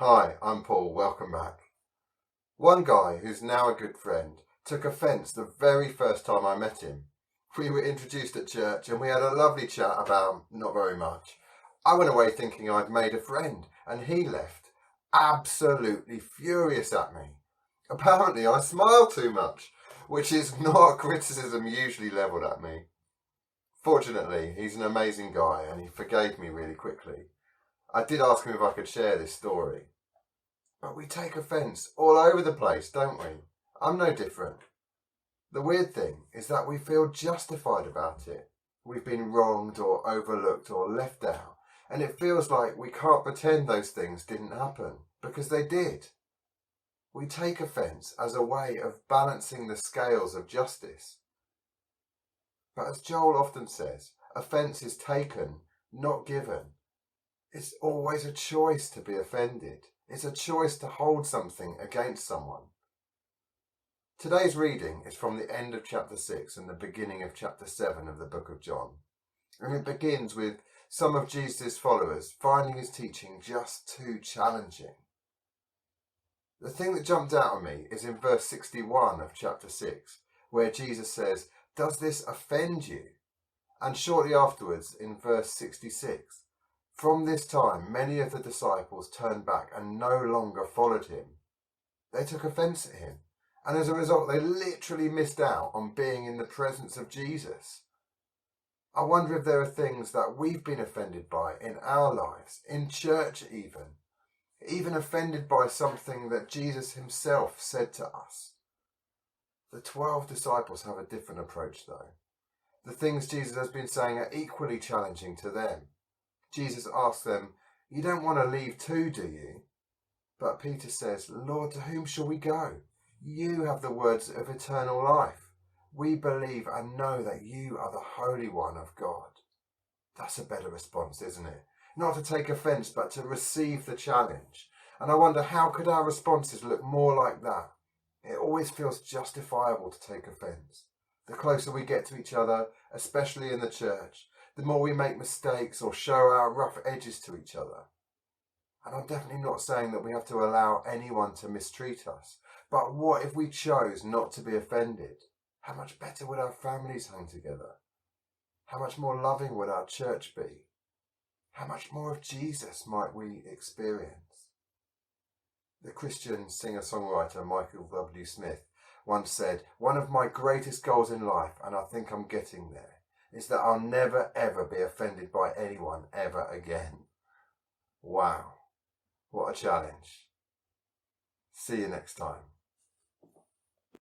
Hi, I'm Paul, welcome back. One guy, who's now a good friend, took offence the very first time I met him. We were introduced at church and we had a lovely chat about not very much. I went away thinking I'd made a friend and he left absolutely furious at me. Apparently I smile too much, which is not a criticism usually levelled at me. Fortunately, he's an amazing guy and he forgave me really quickly. I did ask him if I could share this story. But we take offence all over the place, don't we? I'm no different. The weird thing is that we feel justified about it. We've been wronged or overlooked or left out, and it feels like we can't pretend those things didn't happen, because they did. We take offence as a way of balancing the scales of justice. But as Joel often says, offence is taken, not given. It's always a choice to be offended. It's a choice to hold something against someone. Today's reading is from the end of chapter 6 and the beginning of chapter 7 of the book of John. And it begins with some of Jesus' followers finding his teaching just too challenging. The thing that jumped out at me is in verse 61 of chapter 6, where Jesus says, "Does this offend you?" And shortly afterwards in verse 66, "From this time, many of the disciples turned back and no longer followed him." They took offence at him, and as a result, they literally missed out on being in the presence of Jesus. I wonder if there are things that we've been offended by in our lives, in church even offended by something that Jesus himself said to us. The 12 disciples have a different approach, though. The things Jesus has been saying are equally challenging to them. Jesus asks them, "You don't want to leave too, do you?" But Peter says, "Lord, to whom shall we go? You have the words of eternal life. We believe and know that you are the Holy One of God." That's a better response, isn't it? Not to take offence, but to receive the challenge. And I wonder, how could our responses look more like that? It always feels justifiable to take offence. The closer we get to each other, especially in the church, the more we make mistakes or show our rough edges to each other. And I'm definitely not saying that we have to allow anyone to mistreat us. But what if we chose not to be offended? How much better would our families hang together? How much more loving would our church be? How much more of Jesus might we experience? The Christian singer-songwriter Michael W. Smith once said, "One of my greatest goals in life, and I think I'm getting there, is that I'll never ever be offended by anyone ever again." Wow, what a challenge. See you next time.